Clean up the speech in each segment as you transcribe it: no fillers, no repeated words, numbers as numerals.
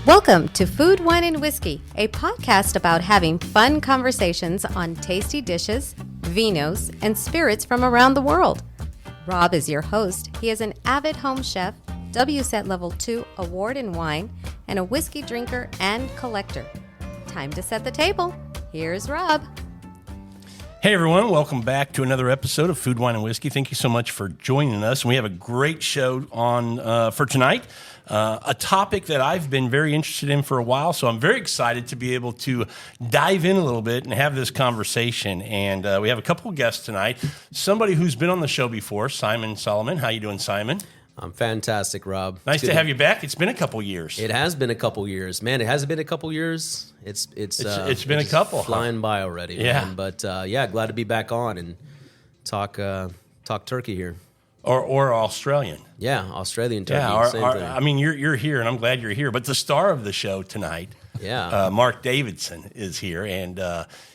Welcome to Food, Wine, and Whiskey, a podcast about having fun conversations on tasty dishes, vinos, and spirits from around the world. Rob is your host. He is an avid home chef, WSET Level 2 award in wine, and a whiskey drinker and collector. Time to set the table. Here's Rob. Hey everyone, welcome back to another episode of Food, Wine, and Whiskey. Thank you so much for joining us. And we have a great show on for tonight, a topic that I've been very interested in for a while, so I'm very excited to be able to dive in a little bit and have this conversation. And we have a couple of guests tonight, somebody who's been on the show before, Simon Solomon. How you doing, Simon? I'm fantastic, Rob. Nice to have you back. It's been a couple years. It has been a couple years, man. It hasn't been a couple years. It's been a couple, flying by already. Yeah, man. But glad to be back on and talk turkey here. Or Australian. Yeah, Australian turkey. Yeah, same thing. I mean, you're here, and I'm glad you're here. But the star of the show tonight, Mark Davidson, is here, and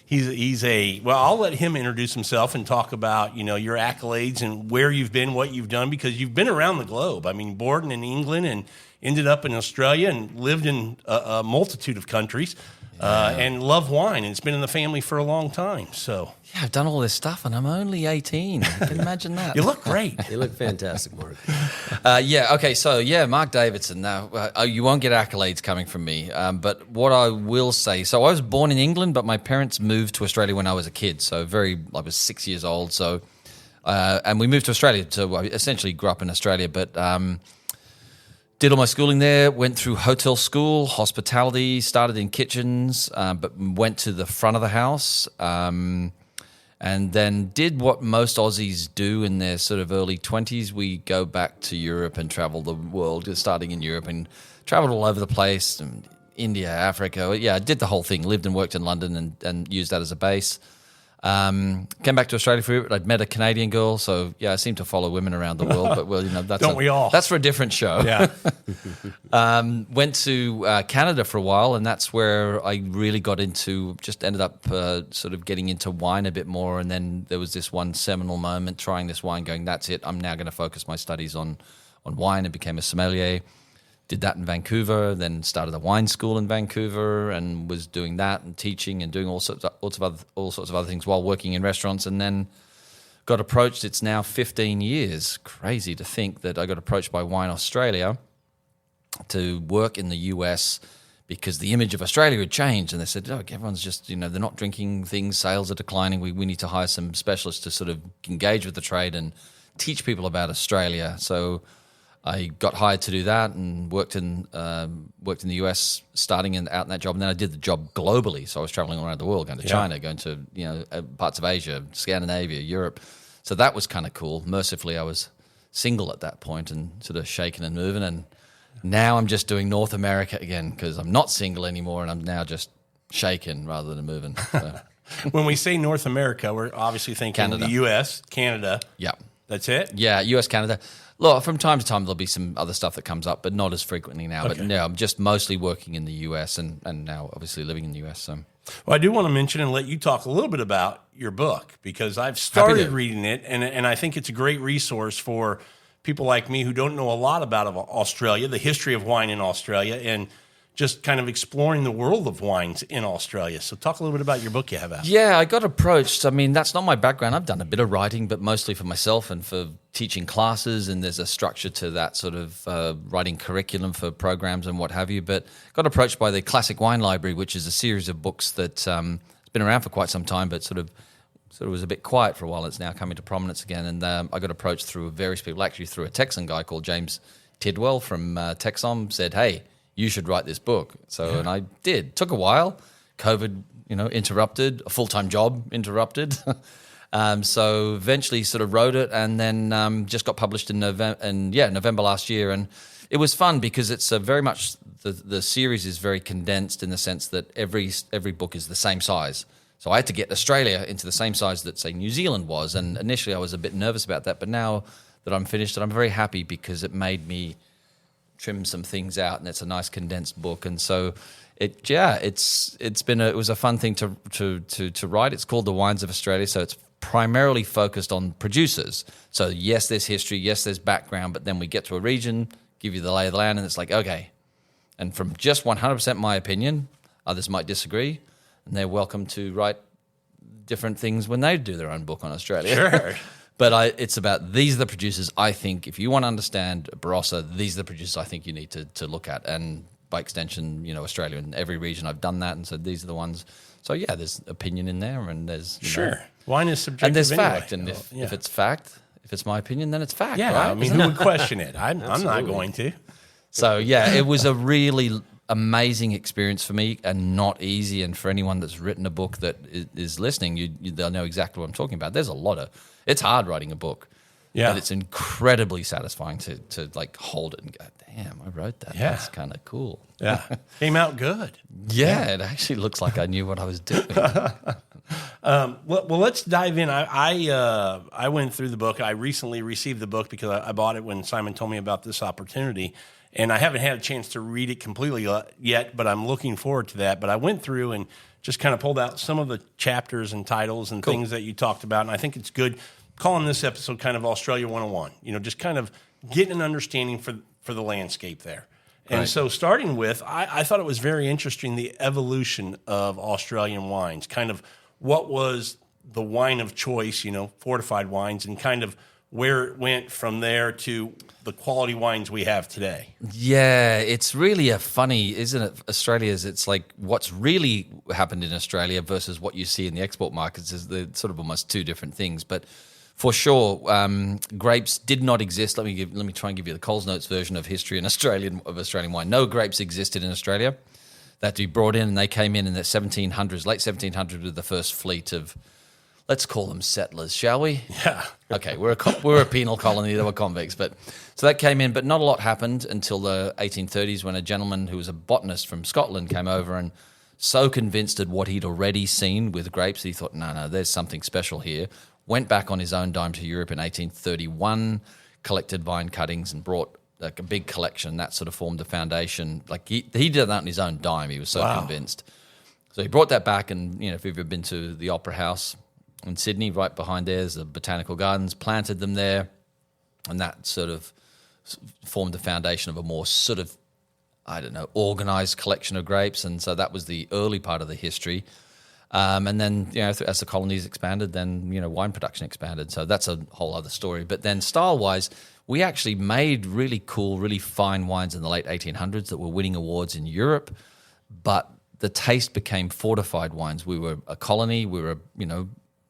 he's well, I'll let him introduce himself and talk about your accolades and where you've been, what you've done, because you've been around the globe. I mean, born in England and ended up in Australia and lived in a multitude of countries. And love wine, and it's been in the family for a long time. So yeah, I've done all this stuff, and I'm only 18. You can imagine that. You look great. You look fantastic, Mark. Mark Davidson. Now, you won't get accolades coming from me, but what I will say, so I was born in England, but my parents moved to Australia when I was a kid, I was 6 years old, and we moved to Australia, so I essentially grew up in Australia, but did all my schooling there, went through hotel school, hospitality, started in kitchens, but went to the front of the house, and then did what most Aussies do in their sort of early 20s. We go back to Europe and travel the world, starting in Europe, and traveled all over the place, and India, Africa. Yeah, I did the whole thing, lived and worked in London and used that as a base. Came back to Australia for it. I'd met a Canadian girl, so I seem to follow women around the world. But that's we all? That's for a different show. Yeah. Went to Canada for a while, and that's where I really got into. Just ended up sort of getting into wine a bit more, and then there was this one seminal moment, trying this wine, going, "That's it. I'm now going to focus my studies on wine," and became a sommelier. Did that in Vancouver, then started a wine school in Vancouver, and was doing that and teaching and doing all sorts of other things while working in restaurants. And then got approached. It's now 15 years. Crazy to think that I got approached by Wine Australia to work in the US because the image of Australia had changed, and they said, "Look, everyone's just they're not drinking things. Sales are declining. We need to hire some specialists to sort of engage with the trade and teach people about Australia." So I got hired to do that and worked in the US, starting out in that job, and then I did the job globally. So I was traveling around the world, going to China, going to parts of Asia, Scandinavia, Europe. So that was kind of cool. Mercifully, I was single at that point and sort of shaking and moving. And now I'm just doing North America again because I'm not single anymore, and I'm now just shaking rather than moving. So. When we say North America, we're obviously thinking Canada. The U.S., Canada. Yeah, that's it. Yeah, U.S., Canada. Look, from time to time there'll be some other stuff that comes up, but not as frequently now. Okay. But no, I'm just mostly working in the U.S. and now obviously living in the U.S. So. Well, I do want to mention and let you talk a little bit about your book, because I've started reading it, and I think it's a great resource for people like me who don't know a lot about Australia, the history of wine in Australia, and just kind of exploring the world of wines in Australia. So talk a little bit about your book you have out. Yeah, I got approached. I mean, that's not my background. I've done a bit of writing, but mostly for myself and for teaching classes, and there's a structure to that sort of writing curriculum for programs and what have you. But got approached by the Classic Wine Library, which is a series of books that has been around for quite some time, but sort of was a bit quiet for a while. It's now coming to prominence again. And I got approached through various people, actually through a Texan guy called James Tidwell from Texom, said, "Hey, you should write this book." So, and I did. Took a while. COVID, interrupted. A full-time job interrupted. So eventually sort of wrote it, and then just got published in November last year. And it was fun because it's very much, the series is very condensed in the sense that every book is the same size. So I had to get Australia into the same size that, say, New Zealand was. And initially I was a bit nervous about that, but now that I'm finished, I'm very happy because it made me trim some things out, and it's a nice condensed book. And so it was a fun thing to write. It's called The Wines of Australia, so it's primarily focused on producers. So yes, there's history, yes, there's background, but then we get to a region, give you the lay of the land, and it's like, okay, And from just 100% my opinion, others might disagree, and they're welcome to write different things when they do their own book on Australia. Sure. But it's about, these are the producers I think, if you want to understand Barossa, these are the producers I think you need to look at. And by extension, Australia, in every region I've done that and said these are the ones. So yeah, there's opinion in there, and there's sure. Wine is subjective, and there's anyway. fact, and if it's fact, if it's my opinion, then it's fact. Yeah, right? I mean, who would question it? I'm not going to. So yeah, it was a really amazing experience for me, and not easy. And for anyone that's written a book that is listening, they'll know exactly what I'm talking about. There's it's hard writing a book. Yeah. But it's incredibly satisfying to like hold it and go, damn, I wrote that. Yeah. That's kind of cool. Yeah. Came out good. Yeah, it actually looks like I knew what I was doing. Well, let's dive in. I went through the book. I recently received the book because I bought it when Simon told me about this opportunity. And I haven't had a chance to read it completely yet, but I'm looking forward to that. But I went through and just kind of pulled out some of the chapters and titles and things that you talked about. And I think it's good calling this episode kind of Australia 101, just kind of getting an understanding for the landscape there. And so starting with, I thought it was very interesting, the evolution of Australian wines, kind of what was the wine of choice, fortified wines, and kind of where it went from there to the quality wines we have today. Yeah, it's really isn't it? It's like what's really happened in Australia versus what you see in the export markets is the sort of almost two different things. But for sure, grapes did not exist. Let me try and give you the Coles Notes version of history of Australian wine. No grapes existed in Australia. They had to be brought in, and they came in the 1700s, late 1700s, with the first fleet of, let's call them settlers, shall we? Yeah. Okay, we're a penal colony. They were convicts, so that came in, but not a lot happened until the 1830s when a gentleman who was a botanist from Scotland came over and so convinced of what he'd already seen with grapes, he thought, no, there's something special here. Went back on his own dime to Europe in 1831, collected vine cuttings and brought like a big collection. That sort of formed the foundation. Like he did that on his own dime. He was so convinced. So he brought that back, and if you've ever been to the Opera House in Sydney, right behind there's the botanical gardens, planted them there, and that sort of formed the foundation of a more sort of, organised collection of grapes. And so that was the early part of the history. And then, as the colonies expanded, then, wine production expanded. So that's a whole other story. But then style-wise, we actually made really cool, really fine wines in the late 1800s that were winning awards in Europe. But the taste became fortified wines. We were a colony. We were,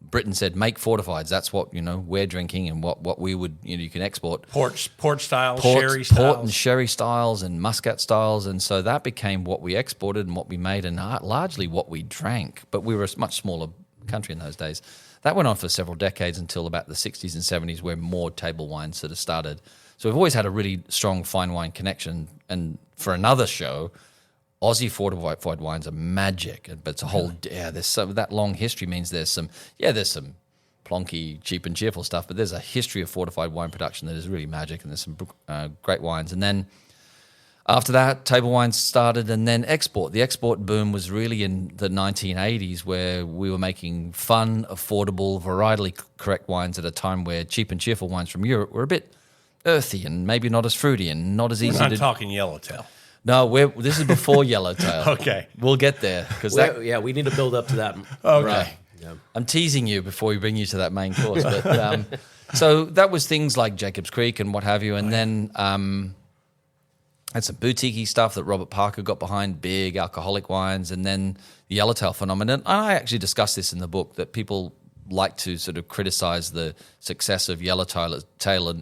Britain said, make fortifieds. That's what, we're drinking and what we would, you can export. Port styles, sherry styles. Port and sherry styles and muscat styles. And so that became what we exported and what we made and largely what we drank. But we were a much smaller country in those days. That went on for several decades until about the 60s and 70s where more table wines sort of started. So we've always had a really strong fine wine connection. And for another show, Aussie fortified wines are magic, but it's a whole there's that long history means there's some plonky, cheap and cheerful stuff, but there's a history of fortified wine production that is really magic, and there's some great wines. And then after that, table wines started, and then export. The export boom was really in the 1980s, where we were making fun, affordable, varietally correct wines at a time where cheap and cheerful wines from Europe were a bit earthy and maybe not as fruity and not as easy. We're not talking Yellowtail. No, this is before Yellowtail. Okay. We'll get there. We need to build up to that. Okay. Right. Yeah. I'm teasing you before we bring you to that main course. But so that was things like Jacobs Creek and what have you. And then had some boutique-y stuff that Robert Parker got behind, big alcoholic wines, and then the Yellowtail phenomenon. And I actually discussed this in the book, that people like to sort of criticize the success of Yellowtail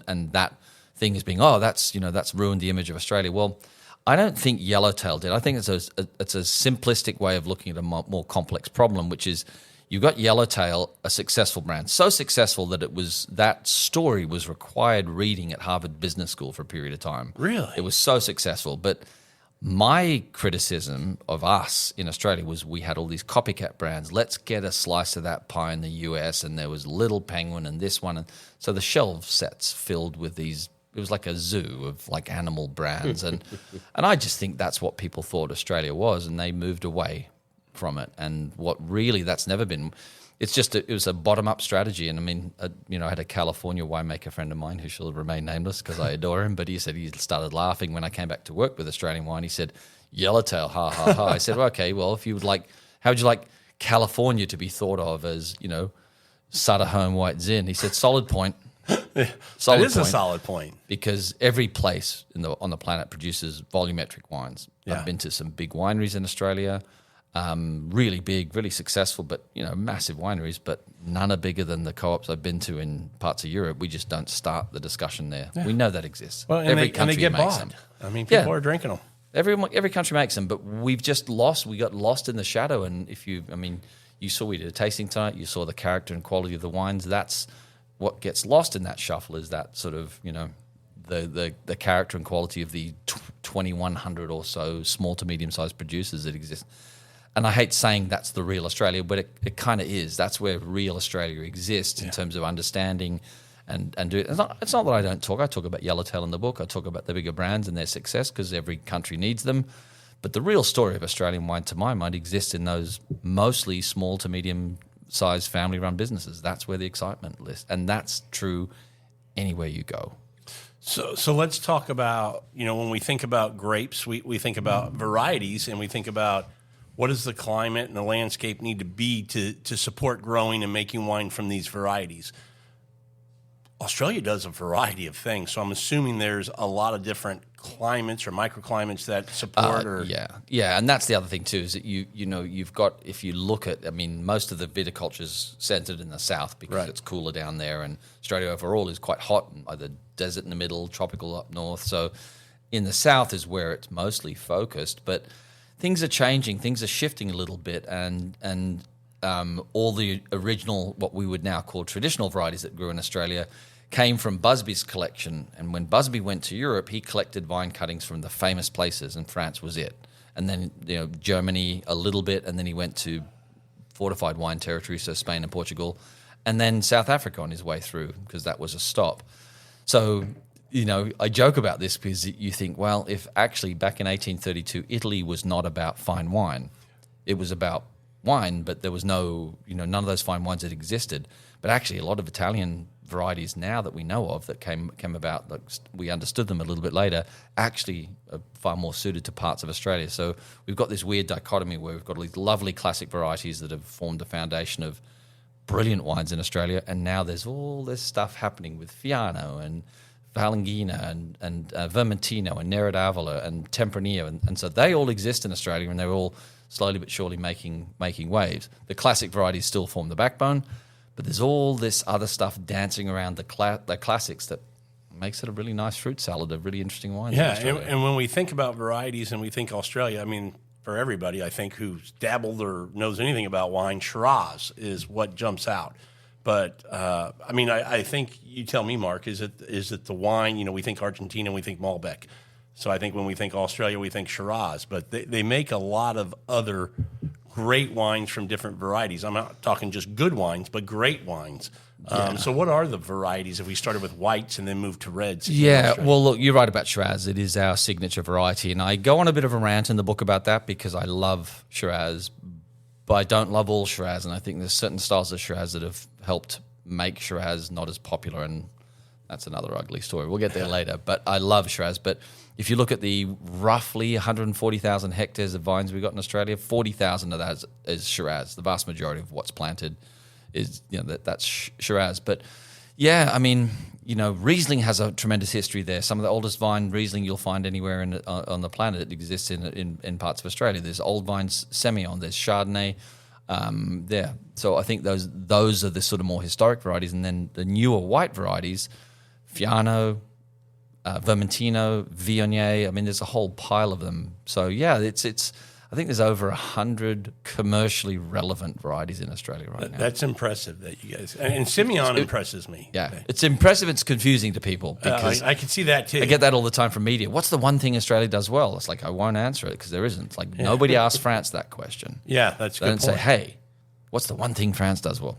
and that thing as being, that's ruined the image of Australia. Well, I don't think Yellowtail did. I think it's a simplistic way of looking at a more complex problem, which is you got Yellowtail, a successful brand, so successful that that story was required reading at Harvard Business School for a period of time. Really? It was so successful. But my criticism of us in Australia was we had all these copycat brands. Let's get a slice of that pie in the US, and there was Little Penguin and this one. And so the shelf sets filled with these. It was like a zoo of like animal brands, and I just think that's what people thought Australia was, and they moved away from it. And what really that's never been. it was a bottom-up strategy. And I mean, I had a California winemaker friend of mine who shall remain nameless because I adore him, but he said he started laughing when I came back to work with Australian wine. He said, Yellowtail, ha, ha, ha. I said, well, okay, well, if you would like, how would you like California to be thought of as, Sutter Home White Zin? He said, solid point. That is a solid point. Because every place on the planet produces volumetric wines. Yeah. I've been to some big wineries in Australia, really big, really successful, but massive wineries. But none are bigger than the co-ops I've been to in parts of Europe. We just don't start the discussion there. Yeah. We know that exists. Well, every country get makes bought. Them. I mean, people are drinking them. Every country makes them, but we've just lost. We got lost in the shadow. And you saw we did a tasting tonight. You saw the character and quality of the wines. That's what gets lost in that shuffle, is that sort of, the character and quality of the 2,100 or so small to medium-sized producers that exist. And I hate saying that's the real Australia, but it kind of is. That's where real Australia exists in terms of understanding and doing. It's not that I don't talk. I talk about Yellowtail in the book. I talk about the bigger brands and their success because every country needs them. But the real story of Australian wine, to my mind, exists in those mostly small to medium-sized family-run businesses. That's where the excitement lives, and that's true anywhere you go. So let's talk about, when we think about grapes, we think about varieties, and we think about what does the climate and the landscape need to be to support growing and making wine from these varieties. Australia does a variety of things, so I'm assuming there's a lot of different climates or microclimates that support. Yeah, and that's the other thing too, is that you've got, if you look at, most of the viticulture is centered in the south because it's cooler down there, and Australia overall is quite hot, either desert in the middle, tropical up north. So in the south is where it's mostly focused, but things are changing, things are shifting a little bit, and all the original, what we would now call traditional varieties that grew in Australia, came from Busby's collection. And when Busby went to Europe, he collected vine cuttings from the famous places, and France was it. And then, Germany a little bit, and then he went to fortified wine territory, so Spain and Portugal, and then South Africa on his way through, because that was a stop. So, I joke about this because you think, well, if actually back in 1832, Italy was not about fine wine, it was about wine, but there was no, none of those fine wines that existed. But actually, a lot of Italian varieties now that we know of that came about, that we understood them a little bit later, actually are far more suited to parts of Australia. So we've got this weird dichotomy where we've got all these lovely classic varieties that have formed the foundation of brilliant wines in Australia, and now there's all this stuff happening with Fiano and Valangina and Vermentino and Nera d'Avola and Tempranillo, and so they all exist in Australia, and they're all slowly but surely making waves. The classic varieties still form the backbone, but there's all this other stuff dancing around the classics that makes it a really nice fruit salad of really interesting wines. Yeah, and when we think about varieties and we think Australia, for everybody, I think, who's dabbled or knows anything about wine, Shiraz is what jumps out. But I think, you tell me, Mark, is it the wine? We think Argentina, we think Malbec. So I think when we think Australia, we think Shiraz. But they make a lot of other great wines from different varieties. I'm not talking just good wines, but great wines. So what are the varieties if we started with whites and then moved to reds? Yeah, well, look, you're right about Shiraz. It is our signature variety. And I go on a bit of a rant in the book about that because I love Shiraz, but I don't love all Shiraz. And I think there's certain styles of Shiraz that have helped make Shiraz not as popular. And that's another ugly story. We'll get there later. But I love Shiraz. But if you look at the roughly 140,000 hectares of vines we've got in Australia, 40,000 of that is Shiraz. The vast majority of what's planted is, that's Shiraz. But yeah, Riesling has a tremendous history there. Some of the oldest vine Riesling you'll find anywhere on the planet. It exists in parts of Australia. There's old vines, Semillon, there's Chardonnay there. So I think those are the sort of more historic varieties. And then the newer white varieties, Fiano, Vermentino, Viognier. There's a whole pile of them. So yeah, it's. I think there's over 100 commercially relevant varieties in Australia right now. That's impressive that you guys. And Semillon impresses me. Yeah, it's impressive. It's confusing to people because I can see that too. I get that all the time from media. What's the one thing Australia does well? It's like I won't answer it because there isn't. It's like nobody asks France that question. Yeah, that's good. They don't say, "Hey, what's the one thing France does well?"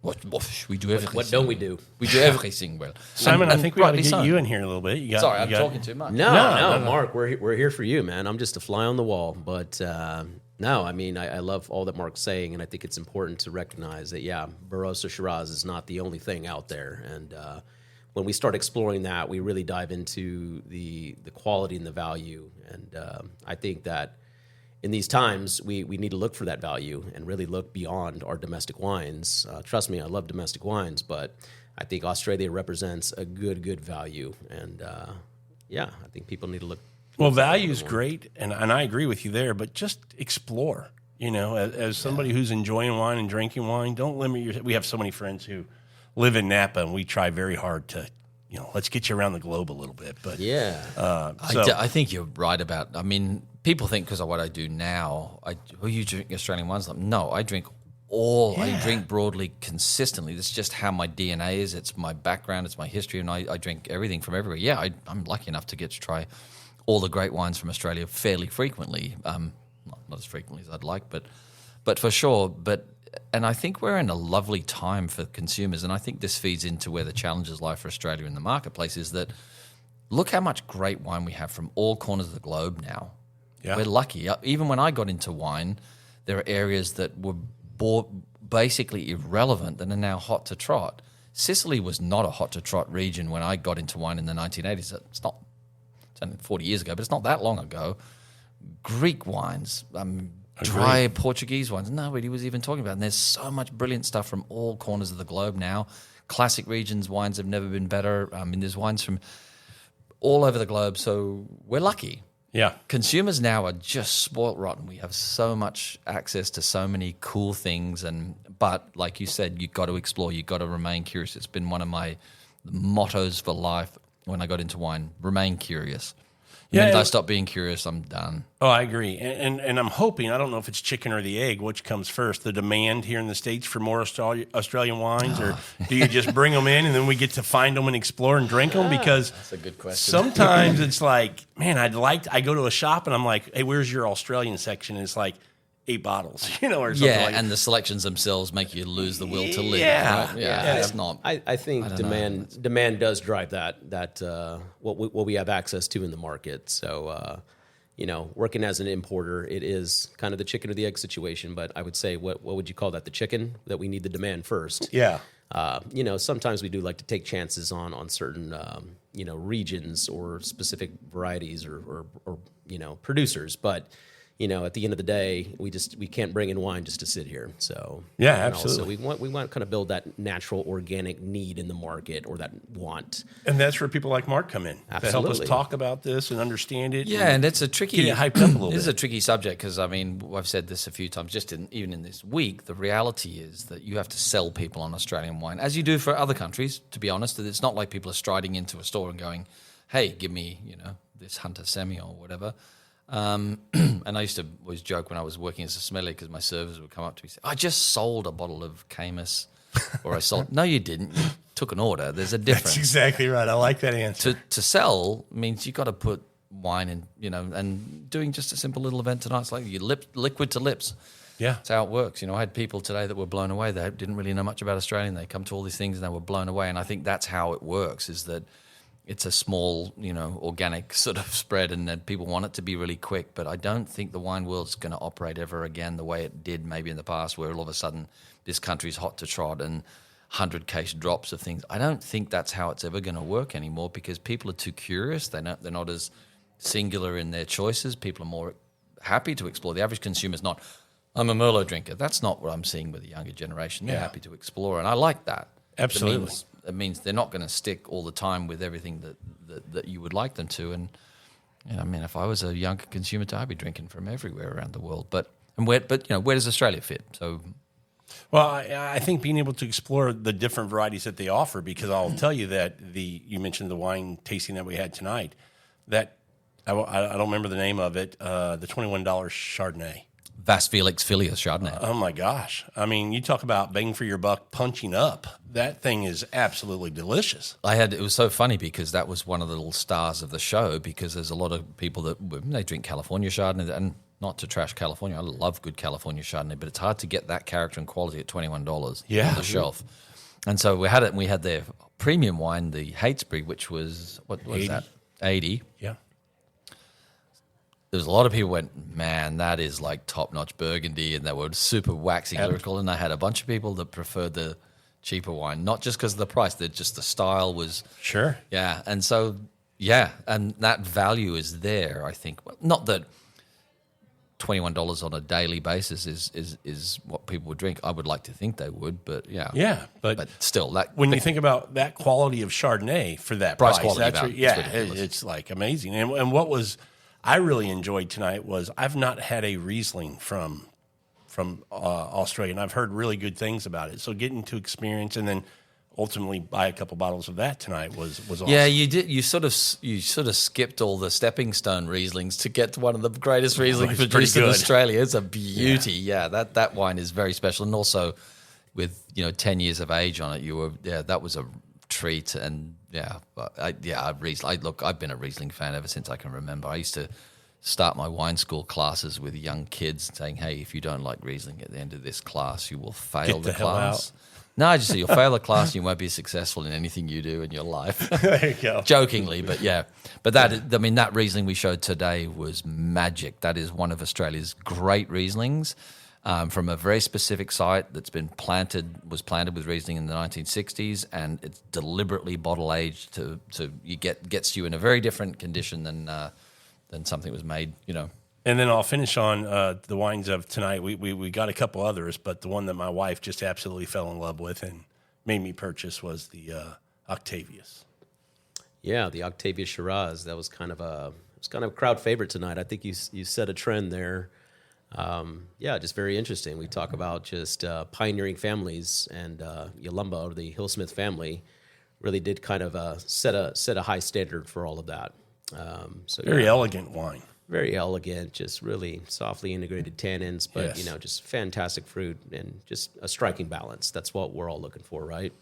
We do everything. What don't we do? We do everything well. Simon, I think we ought to get so. you in here a little bit. Sorry, I'm talking too much. No, Mark, we're here for you, man. I'm just a fly on the wall. But no, I mean, I love all that Mark's saying, and I think it's important to recognize that, Barossa Shiraz is not the only thing out there. And when we start exploring that, we really dive into the quality and the value. And I think that in these times, we need to look for that value and really look beyond our domestic wines. Trust me, I love domestic wines, but I think Australia represents a good value. And I think people need to look. Well, value is great, and I agree with you there, but just explore. You know, as somebody who's enjoying wine and drinking wine, don't limit yourself. We have so many friends who live in Napa, and we try very hard to, let's get you around the globe a little bit. But I think you're right about. I mean, people think because of what I do now, you drink Australian wines? No, I drink I drink broadly, consistently. That's just how my DNA is. It's my background. It's my history, and I drink everything from everywhere. Yeah, I'm lucky enough to get to try all the great wines from Australia fairly frequently. Not as frequently as I'd like, but for sure. And I think we're in a lovely time for consumers, and I think this feeds into where the challenges lie for Australia in the marketplace is that look how much great wine we have from all corners of the globe now. Yeah. We're lucky. Even when I got into wine, there are areas that were basically irrelevant that are now hot to trot. Sicily was not a hot to trot region when I got into wine in the 1980s. It's only 40 years ago, but it's not that long ago. Greek wines, dry Portuguese wines, nobody was even talking about. And there's so much brilliant stuff from all corners of the globe now. Classic regions, wines have never been better. There's wines from all over the globe, so we're lucky. Yeah. Consumers now are just spoilt rotten. We have so much access to so many cool things, but like you said, you've got to explore, you've got to remain curious. It's been one of my mottos for life when I got into wine, remain curious. The minute I stop being curious, I'm done. Oh, I agree. And I'm hoping, I don't know if it's chicken or the egg, which comes first, the demand here in the States for more Australian wines, or do you just bring them in and then we get to find them and explore and drink them? Because that's a good question. Sometimes it's like, man, I go to a shop and I'm like, hey, where's your Australian section? And it's like 8 bottles, or something like that. And the selections themselves make you lose the will to live. Yeah. Right? Yeah. It's not. I think demand does drive that what we have access to in the market. So, working as an importer, it is kind of the chicken or the egg situation. But I would say, what would you call that? The chicken, that we need the demand first. Yeah. Sometimes we do like to take chances on certain, regions or specific varieties or producers. But at the end of the day, we can't bring in wine just to sit here. So yeah, absolutely. So we want to kind of build that natural organic need in the market, or that want. And that's where people like Mark come in. Absolutely. To help us talk about this and understand it. Yeah, and it's a tricky, get it hyped up a little bit. This is a tricky subject because I've said this a few times. Even in this week, the reality is that you have to sell people on Australian wine, as you do for other countries. To be honest, it's not like people are striding into a store and going, "Hey, give me this Hunter Semi or whatever." And I used to always joke when I was working as a sommelier, because my servers would come up to me and say, I just sold a bottle of Camus, or I sold. No, you didn't. You took an order. There's a difference. That's exactly right. I like that answer. To sell means you got to put wine in, and doing just a simple little event tonight, it's like liquid to lips. Yeah. That's how it works. I had people today that were blown away. They didn't really know much about Australia. They come to all these things and they were blown away. And I think that's how it works, is that it's a small, organic sort of spread, and that people want it to be really quick. But I don't think the wine world's going to operate ever again the way it did maybe in the past, where all of a sudden this country's hot to trot and 100-case drops of things. I don't think that's how it's ever going to work anymore, because people are too curious. They're not as singular in their choices. People are more happy to explore. The average consumer's not, I'm a Merlot drinker. That's not what I'm seeing with the younger generation. They're happy to explore, and I like that. Absolutely. It means they're not going to stick all the time with everything that you would like them to. And if I was a younger consumer, I'd be drinking from everywhere around the world. But where does Australia fit? So, well, I think being able to explore the different varieties that they offer, because I'll tell you that you mentioned the wine tasting that we had tonight. That I don't remember the name of it. The $21 Chardonnay. Vas Felix Filius Chardonnay. Oh my gosh! I mean, you talk about bang for your buck, punching up. That thing is absolutely delicious. It was so funny because that was one of the little stars of the show, because there's a lot of people that they drink California Chardonnay, and not to trash California. I love good California Chardonnay, but it's hard to get that character and quality at $21 on the shelf. And so we had it, and we had their premium wine, the Heytesbury, which was, what was 80. that? 80. Yeah. There's a lot of people went, man, that is like top-notch Burgundy, and they were super waxy lyrical, and I had a bunch of people that preferred the cheaper wine, not just because of the price, that just the style was... Sure. Yeah, and so, yeah, and that value is there, I think. Not that $21 on a daily basis is what people would drink. I would like to think they would, but yeah. Yeah, but still, that when you think about that quality of Chardonnay for that price price, quality that's value, it's like amazing. And what was I really enjoyed tonight was I've not had a Riesling from Australia, and I've heard really good things about it. So getting to experience and then ultimately buy a couple bottles of that tonight was awesome. Yeah, you did. You sort of skipped all the stepping stone Rieslings to get to one of the greatest Rieslings produced in Australia. It's a beauty. Yeah, that wine is very special, and also with 10 years of age on it, that was a treat. And I've been a Riesling fan ever since I can remember. I used to start my wine school classes with young kids saying, hey, if you don't like Riesling at the end of this class, you will fail the class. No, I just say you'll fail the class and you won't be successful in anything you do in your life. There you go. Jokingly, but yeah. But that Riesling we showed today was magic. That is one of Australia's great Rieslings from a very specific site that's was planted with Riesling in the 1960s, and it's deliberately bottle aged to gets you in a very different condition than something that was made, And then I'll finish on the wines of tonight. We got a couple others, but the one that my wife just absolutely fell in love with and made me purchase was the Octavius. Yeah, the Octavius Shiraz. That was kind of a crowd favorite tonight. I think you set a trend there. Just very interesting. We talk about just pioneering families, and Yalumba, or the Hillsmith family, really did kind of set a high standard for all of that. Very elegant wine. Very elegant, just really softly integrated tannins, but just fantastic fruit and just a striking balance. That's what we're all looking for, right?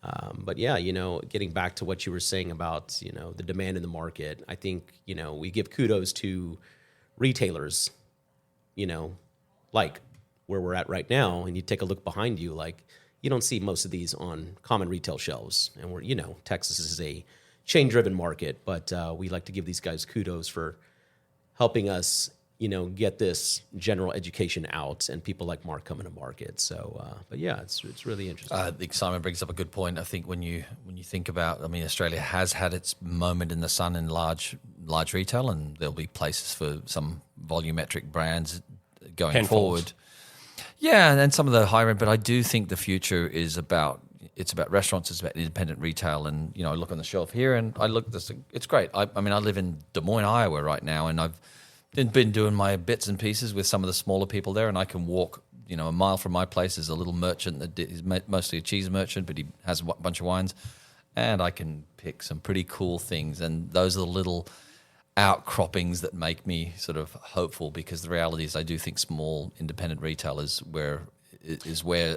Getting back to what you were saying about the demand in the market, I think we give kudos to retailers, like where we're at right now, and you take a look behind you, like you don't see most of these on common retail shelves, and we're Texas is a chain-driven market, but we like to give these guys kudos for helping us, get this general education out, and people like Mark coming to market. So, it's really interesting. I think Simon brings up a good point. I think when you think about, Australia has had its moment in the sun in large retail, and there'll be places for some volumetric brands going forward. Yeah, and then some of the higher end. But I do think the future is about restaurants, it's about independent retail, and I look on the shelf here and I look this. It's great. I live in Des Moines, Iowa right now, and I've been doing my bits and pieces with some of the smaller people there, and I can walk. A mile from my place is a little merchant that is mostly a cheese merchant, but he has a bunch of wines, and I can pick some pretty cool things. And those are the little outcroppings that make me sort of hopeful, because the reality is I do think small independent retail is where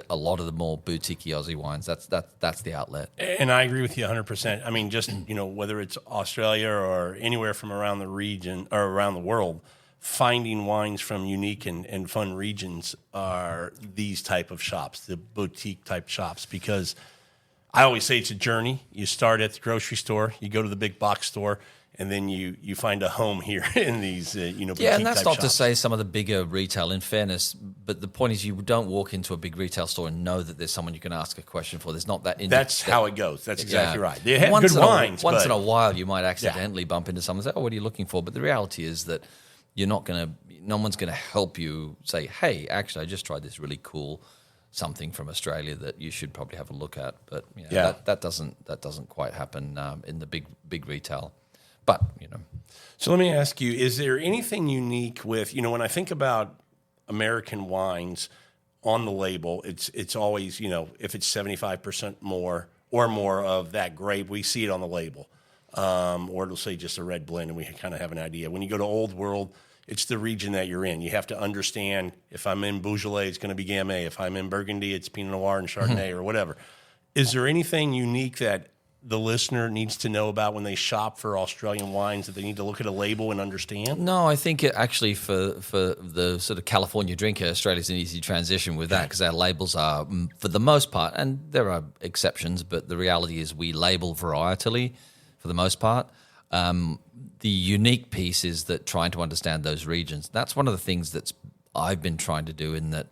a lot of the more boutique-y Aussie wines, that's the outlet. And I agree with you 100%. Just, whether it's Australia or anywhere from around the region or around the world, finding wines from unique and fun regions are these type of shops, the boutique type shops, because I always say it's a journey. You start at the grocery store, you go to the big box store, and then you find a home here in these, boutique yeah, and that's type not shops. to say some of the bigger retail, in fairness, but the point is you don't walk into a big retail store and know that there's someone you can ask a question for. There's not that. That's how it goes. That's exactly right. They have good wines. Once in a while, you might accidentally bump into someone and say, "Oh, what are you looking for?" But the reality is that no one's going to help you say, "Hey, actually, I just tried this really cool something from Australia that you should probably have a look at." But that doesn't quite happen in the big retail. But, So let me ask you, is there anything unique with, when I think about American wines on the label, it's always, if it's 75% more or more of that grape, we see it on the label. Or it'll say just a red blend, and we kind of have an idea. When you go to Old World, it's the region that you're in. You have to understand, if I'm in Beaujolais, it's going to be Gamay. If I'm in Burgundy, it's Pinot Noir and Chardonnay or whatever. Is there anything unique that the listener needs to know about when they shop for Australian wines that they need to look at a label and understand? No, I think actually for the sort of California drinker, Australia's an easy transition with that because our labels are, for the most part, and there are exceptions, but the reality is we label varietally for the most part. The unique piece is that trying to understand those regions. That's one of the things that I've been trying to do in that,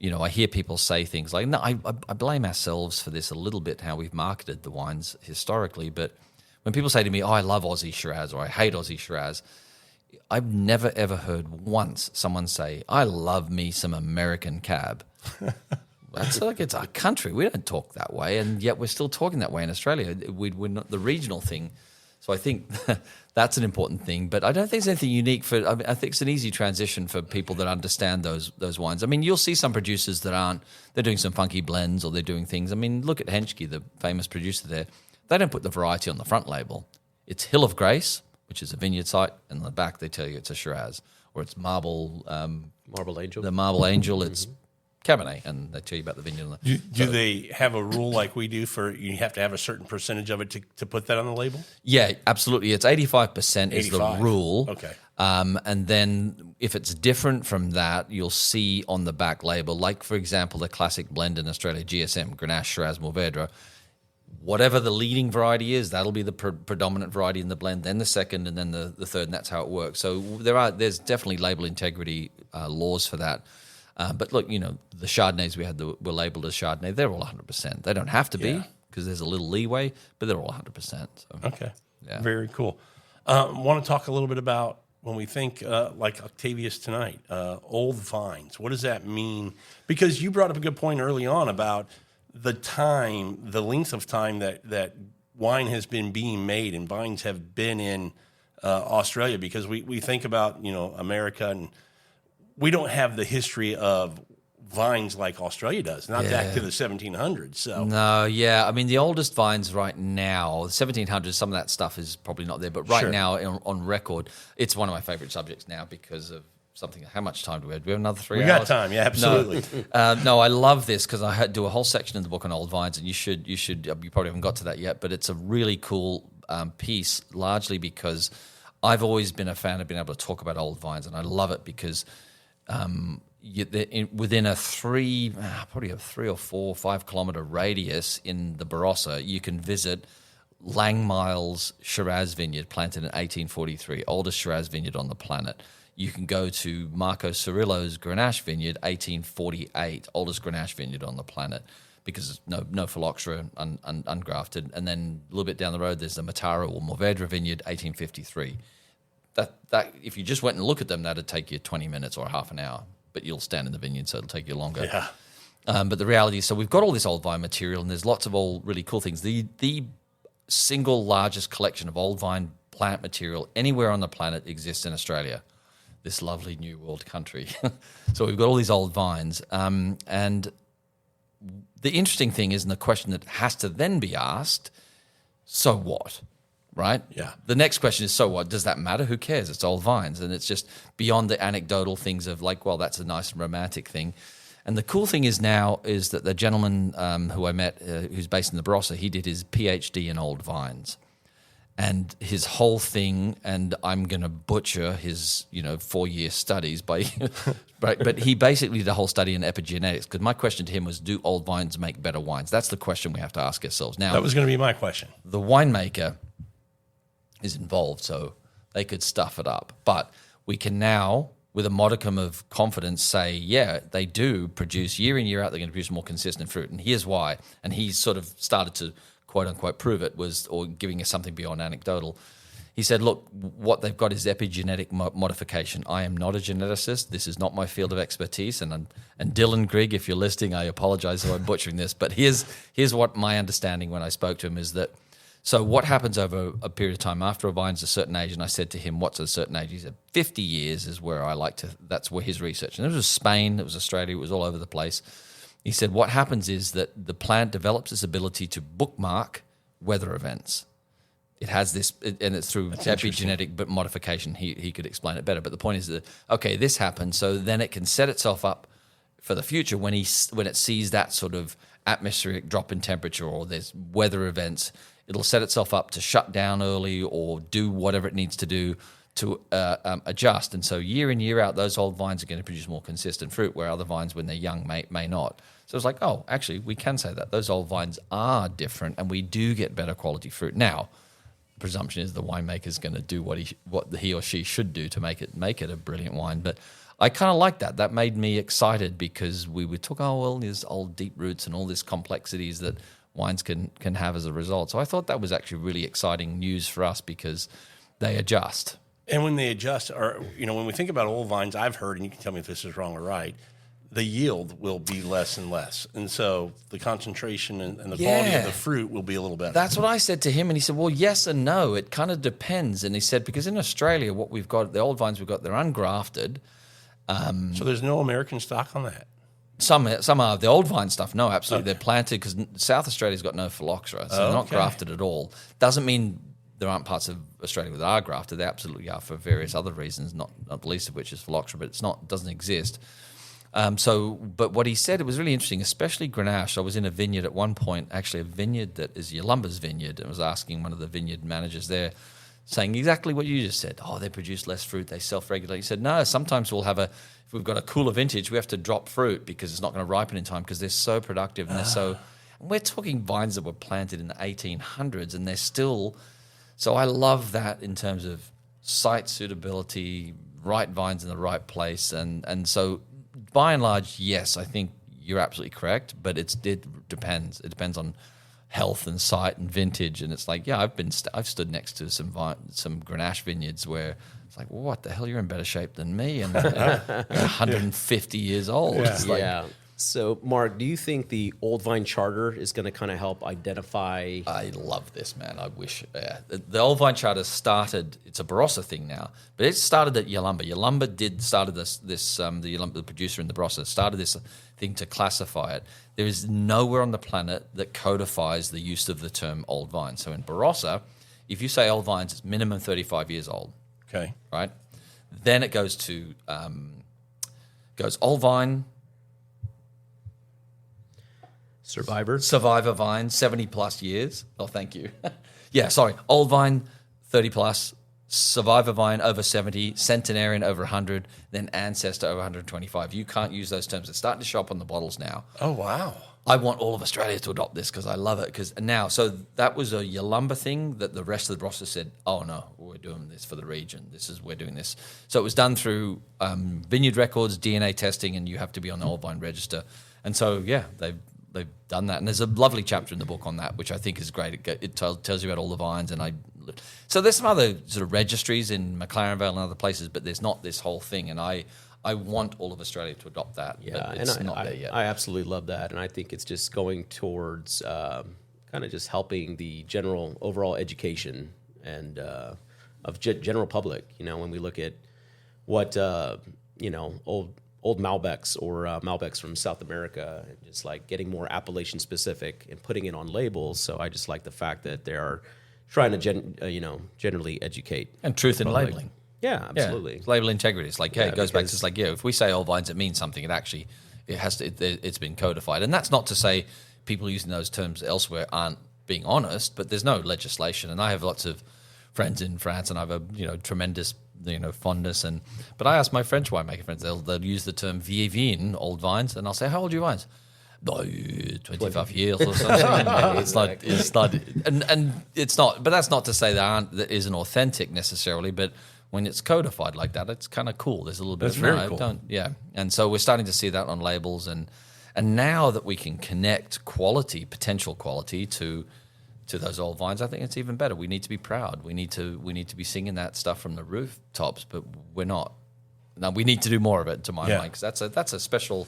I hear people say things like, no, I blame ourselves for this a little bit, how we've marketed the wines historically. But when people say to me, I love Aussie Shiraz or I hate Aussie Shiraz, I've never, ever heard once someone say, I love me some American Cab. That's like it's our country. We don't talk that way, and yet we're still talking that way in Australia. We're not the regional thing. So I think that's an important thing. But I don't think there's anything unique for. I think it's an easy transition for people that understand those wines. I mean, you'll see some producers that aren't. They're doing some funky blends or they're doing things. I mean, look at Henschke, the famous producer there. They don't put the variety on the front label. It's Hill of Grace, which is a vineyard site, and on the back they tell you it's a Shiraz, or it's Marble Angel. The Marble Angel. It's Cabernet, and they tell you about the vineyard. Do they have a rule like we do for you have to have a certain percentage of it to put that on the label? Yeah, absolutely. It's 85% is the rule. Okay. And then if it's different from that, you'll see on the back label, like, for example, the classic blend in Australia, GSM, Grenache, Shiraz, Mourvèdre. Whatever the leading variety is, that'll be the predominant variety in the blend, then the second, and then the third, and that's how it works. So there's definitely label integrity laws for that. But look, the Chardonnays we had were labeled as Chardonnay. They're all 100%. They don't have to be because there's a little leeway, but they're all 100%. So. Okay. Yeah. Very cool. Want to talk a little bit about when we think like Octavius tonight, old vines. What does that mean? Because you brought up a good point early on about the length of time that wine has been being made and vines have been in Australia. Because we think about America, and we don't have the history of vines like Australia does, not back to the 1700s. So no, I mean, the oldest vines right now, the 1700s, some of that stuff is probably not there, but now on record, it's one of my favorite subjects now because of something. How much time do we have? Do we have another 3 hours? We got time, yeah, absolutely. No, I love this because I do a whole section in the book on old vines, and you probably haven't got to that yet, but it's a really cool piece, largely because I've always been a fan of being able to talk about old vines, and I love it because within a 3 or 4 5 kilometer radius in the Barossa, you can visit Langmile's Shiraz vineyard planted in 1843, oldest Shiraz vineyard on the planet. You can go to Marco Cirillo's Grenache vineyard, 1848, oldest Grenache vineyard on the planet, because no phylloxera, ungrafted. And then a little bit down the road, there's the Mataro or Mourvèdre vineyard, 1853. That if you just went and look at them, that'd take you 20 minutes or half an hour, but you'll stand in the vineyard, so it'll take you longer. Yeah. But the reality is, so we've got all this old vine material, and there's lots of old, really cool things. The single largest collection of old vine plant material anywhere on the planet exists in Australia, this lovely new world country. So we've got all these old vines. And the interesting thing is, and the question that has to then be asked, so what? Right? Yeah. The next question is, so what? Does that matter? Who cares? It's old vines. And it's just beyond the anecdotal things of like, well, that's a nice and romantic thing. And the cool thing is that the gentleman who I met, who's based in the Barossa, he did his PhD in old vines. And his whole thing, and I'm going to butcher his 4-year studies, but he basically did a whole study in epigenetics, because my question to him was, do old vines make better wines? That's the question we have to ask ourselves. Now, that was going to be my question. The winemaker is involved, so they could stuff it up. But we can now, with a modicum of confidence, say, yeah, they do produce year in, year out, they're going to produce more consistent fruit. And here's why. And he sort of started to quote unquote prove it, or giving us something beyond anecdotal. He said, look, what they've got is epigenetic modification. I am not a geneticist. This is not my field of expertise. And Dylan Grigg, if you're listening, I apologize if I'm butchering this. But here's what my understanding when I spoke to him is that, so what happens over a period of time after a vine's a certain age? And I said to him, what's a certain age? He said, 50 years is where I like to, that's where his research. And it was Spain, it was Australia, it was all over the place. He said, what happens is that the plant develops its ability to bookmark weather events. It has this, and it's through epigenetic modification. He could explain it better. But the point is that, okay, this happened, so then it can set itself up for the future when it sees that sort of atmospheric drop in temperature or there's weather events. it'll set itself up to shut down early or do whatever it needs to do to adjust. And so year in, year out, those old vines are going to produce more consistent fruit, where other vines, when they're young, may not. So it's like, oh, actually, we can say that. Those old vines are different, and we do get better quality fruit. Now, presumption is the winemaker is going to do what he or she should do to make it a brilliant wine. But I kind of like that. That made me excited, because we would talk, oh, well, there's old deep roots and all these complexities that wines can have as a result. So I thought that was actually really exciting news for us, because they adjust. And when they adjust, or when we think about old vines, I've heard, and you can tell me if this is wrong or right, the yield will be less and less. And so the concentration and the quality of the fruit will be a little better. That's what I said to him, and he said, well, yes and no. It kind of depends. And he said, because in Australia, what we've got, the old vines we've got, they're ungrafted. So there's no American stock on that? Some are. The old vine stuff, no, absolutely. Okay. They're planted, because South Australia's got no phylloxera, so they're not grafted at all. Doesn't mean there aren't parts of Australia that are grafted. They absolutely are, for various other reasons, not the least of which is phylloxera, but it doesn't exist. But what he said, it was really interesting, especially Grenache. I was in a vineyard at one point, actually a vineyard that is Yalumba's vineyard, and was asking one of the vineyard managers there, saying exactly what you just said. Oh, they produce less fruit, they self-regulate. He said, no, sometimes if we've got a cooler vintage, we have to drop fruit because it's not going to ripen in time, because they're so productive and they're so... And we're talking vines that were planted in the 1800s, and they're still... So I love that in terms of site suitability, right vines in the right place. And so by and large, yes, I think you're absolutely correct, but it depends. It depends on health and site and vintage. And it's like, yeah, I've stood next to some Grenache vineyards where it's like, well, what the hell, you're in better shape than me, and you're 150 years old. Yeah. It's like, yeah. So, Mark, do you think the Old Vine Charter is going to kind of help identify? I love this, man. I wish. The Old Vine Charter started, it's a Barossa thing now, but it started at Yalumba. Yalumba started the Yalumba, the producer in the Barossa, started this thing to classify it. There is nowhere on the planet that codifies the use of the term old vine. So in Barossa, if you say old vines, it's minimum 35 years old. Okay. Right? Then it goes to, old vine, Survivor vine, 70 plus years. Oh, thank you. Yeah, sorry. Old vine, 30 plus. Survivor vine, over 70. Centenarian, over 100. Then Ancestor, over 125. You can't use those terms. It's starting to show up on the bottles now. Oh, wow. I want all of Australia to adopt this, because I love it. So that was a Yalumba thing that the rest of the Barossa said, oh, no, we're doing this for the region. We're doing this. So it was done through vineyard records, DNA testing, and you have to be on the Old Vine Register. And so, yeah, they've done that. And there's a lovely chapter in the book on that, which I think is great. It tells you about all the vines. So there's some other sort of registries in McLarenvale and other places, but there's not this whole thing. And I want all of Australia to adopt that. Yeah, but it's not there yet. I absolutely love that. And I think it's just going towards kind of just helping the overall education and of general public. When we look at what, old Malbecs or Malbecs from South America, and just like getting more appellation specific and putting it on labels. So I just like the fact that they are trying to generally educate and truth in labeling. Yeah, absolutely. Yeah. Label integrity. It's like, it goes back to, it's like, if we say old vines, it means something. It's been codified. And that's not to say people using those terms elsewhere aren't being honest, but there's no legislation. And I have lots of friends in France, and I have a tremendous fondness. But I ask my French winemaker friends, they'll use the term vieilles vignes, old vines, and I'll say, how old are your vines? 25 years or something. It's not, and it's not. But that's not to say that isn't authentic necessarily. But when it's codified like that, it's kind of cool. There's a little bit that's of very cool. And so we're starting to see that on labels, and now that we can connect potential quality to those old vines, I think it's even better. We need to be proud. We need to be singing that stuff from the rooftops, but we're not. Now we need to do more of it, to my mind, because that's a special.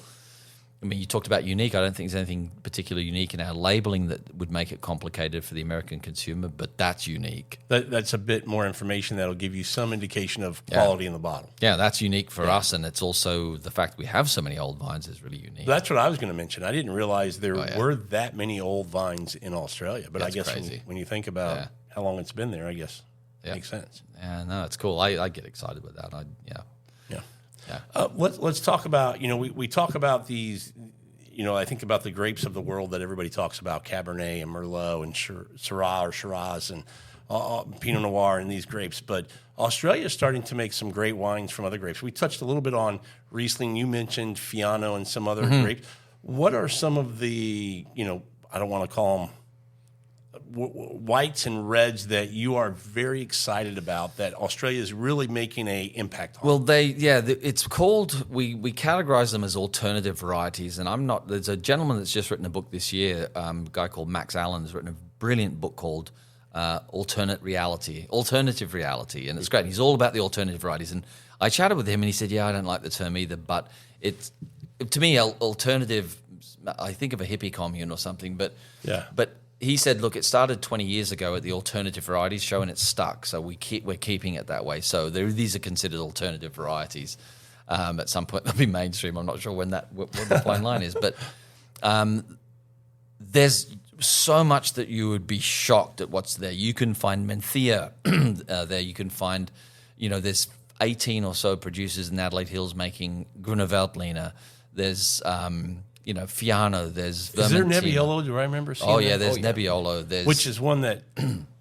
I mean, you talked about unique. I don't think there's anything particularly unique in our labeling that would make it complicated for the American consumer, but that's unique. That's a bit more information that'll give you some indication of quality in the bottle. Yeah, that's unique for us, and it's also the fact we have so many old vines is really unique. That's what I was going to mention. I didn't realize there were that many old vines in Australia, but I guess when you think about how long it's been there, I guess it makes sense. Yeah, no, it's cool. I get excited with that. Yeah. Let's talk about, we talk about these, I think about the grapes of the world that everybody talks about, Cabernet and Merlot and Syrah or Shiraz and Pinot Noir and these grapes. But Australia is starting to make some great wines from other grapes. We touched a little bit on Riesling. You mentioned Fiano and some other grapes. What are some of the, I don't want to call them whites and reds that you are very excited about that Australia is really making an impact on? Well, it's called, we categorize them as alternative varieties. And there's a gentleman that's just written a book this year, a guy called Max Allen has written a brilliant book called Alternative Reality. And it's great. He's all about the alternative varieties. And I chatted with him and he said, I don't like the term either, but to me, alternative, I think of a hippie commune or something, but he said, look, it started 20 years ago at the Alternative Varieties Show and it's stuck. So we're keeping it that way. So these are considered alternative varieties. At some point they'll be mainstream. I'm not sure what the fine line is. But there's so much that you would be shocked at what's there. You can find Menthea there. You can find, there's 18 or so producers in Adelaide Hills making Grüne Veltliner. There's... Fiano, there's Vermentino. Is there Nebbiolo? Do I remember seeing that? There's Nebbiolo. Which is one that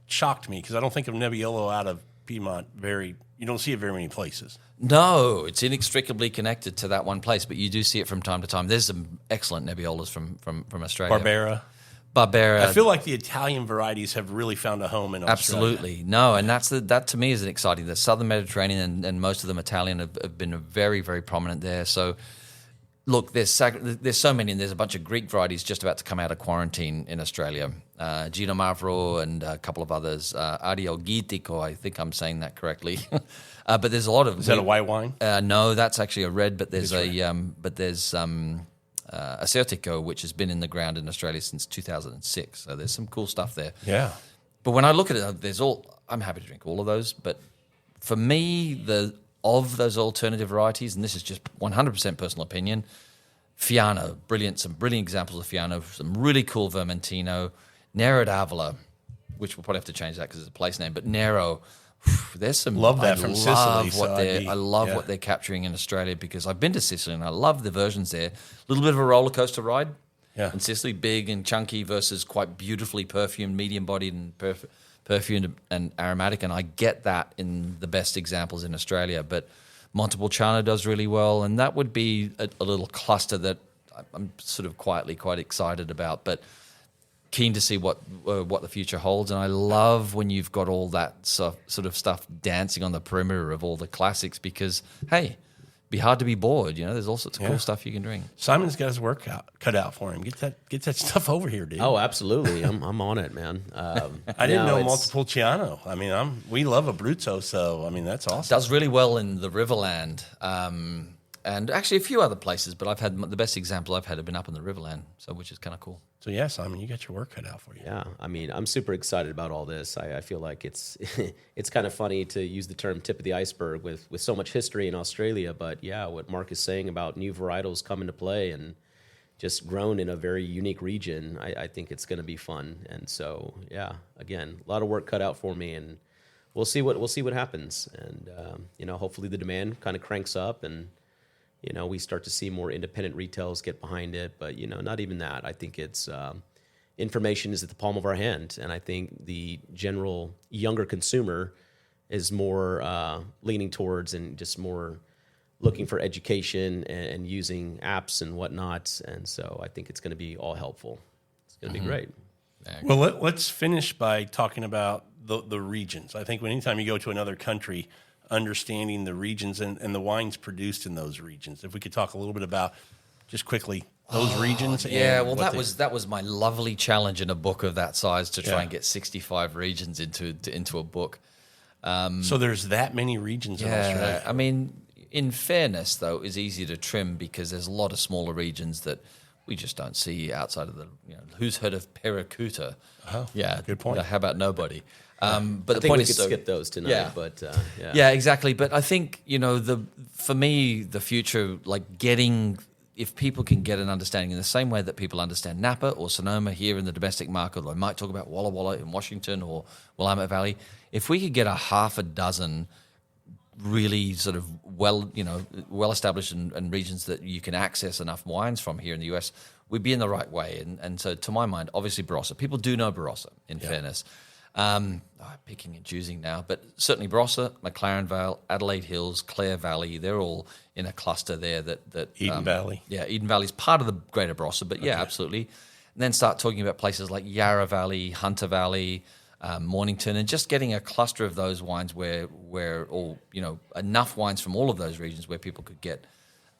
shocked me because I don't think of Nebbiolo out of Piedmont you don't see it very many places. No, it's inextricably connected to that one place, but you do see it from time to time. There's some excellent Nebbiolos from Australia. Barbera. I feel like the Italian varieties have really found a home in Australia. Absolutely. No, and that to me is exciting. The Southern Mediterranean and most of them Italian have been very, very prominent there. So... Look, there's so many, and there's a bunch of Greek varieties just about to come out of quarantine in Australia. Gino Mavro and a couple of others. Ariogitico, I think I'm saying that correctly. But there's a lot of... Is that a white wine? No, that's actually a red, but there's Acertico, which has been in the ground in Australia since 2006. So there's some cool stuff there. Yeah. But when I look at it, I'm happy to drink all of those, but for me, of those alternative varieties, and this is just 100% personal opinion, Fiano, some brilliant examples of Fiano, some really cool Vermentino, Nero d'Avola, which we'll probably have to change that because it's a place name, but Nero, there's some... Love that from Sicily. I love what they're capturing in Australia because I've been to Sicily and I love the versions there. A little bit of a roller coaster ride. Yeah. In Sicily, big and chunky versus quite beautifully perfumed, medium-bodied and perfumed and aromatic, and I get that in the best examples in Australia. But Montepulciano does really well, and that would be a little cluster that I'm sort of quietly quite excited about, but keen to see what the future holds. And I love when you've got all that sort of stuff dancing on the perimeter of all the classics because, hey, be hard to be bored. There's all sorts of cool stuff you can drink. Simon's got his work cut out for him. Get that stuff over here, dude. Oh, absolutely. I'm on it, man. I didn't know Montepulciano. I mean, we love a Abruzzo, so I mean that's awesome. Does really well in the Riverland, and actually a few other places. But I've had the best example I've had have been up in the Riverland, which is kind of cool. So yeah, Simon, you got your work cut out for you. Yeah, I mean, I'm super excited about all this. I feel like it's kind of funny to use the term tip of the iceberg with so much history in Australia. But yeah, what Mark is saying about new varietals come into play and just grown in a very unique region, I think it's going to be fun. And so yeah, again, a lot of work cut out for me, and we'll see what happens. And hopefully the demand kind of cranks up and. We start to see more independent retails get behind it, but, not even that. I think it's information is at the palm of our hand, and I think the general younger consumer is more leaning towards and just more looking for education and using apps and whatnot, and so I think it's going to be all helpful. It's going to be great. Well, let's finish by talking about the regions. I think anytime you go to another country, understanding the regions and the wines produced in those regions. If we could talk a little bit about, just quickly, those regions. Yeah, well, that was my lovely challenge in a book of that size to try and get 65 regions into a book. So there's that many regions in Australia. I mean, in fairness, though, it's easy to trim because there's a lot of smaller regions that we just don't see outside of the, who's heard of Peracuta? Oh, yeah, good point. How about nobody? But I the think point we is, could skip those tonight. Yeah. But yeah, exactly. But I think for me, the future, if people can get an understanding in the same way that people understand Napa or Sonoma here in the domestic market, or I might talk about Walla Walla in Washington or Willamette Valley, if we could get a half a dozen really sort of well established and regions that you can access enough wines from here in the US, we'd be in the right way. And so, to my mind, obviously Barossa. People do know Barossa, in fairness. Picking and choosing now, but certainly Barossa, McLaren Vale, Adelaide Hills, Clare Valley, they're all in a cluster there that Eden Valley. Yeah, Eden Valley is part of the greater Barossa, but yeah, absolutely. And then start talking about places like Yarra Valley, Hunter Valley, Mornington, and just getting a cluster of those wines where all, enough wines from all of those regions where people could get.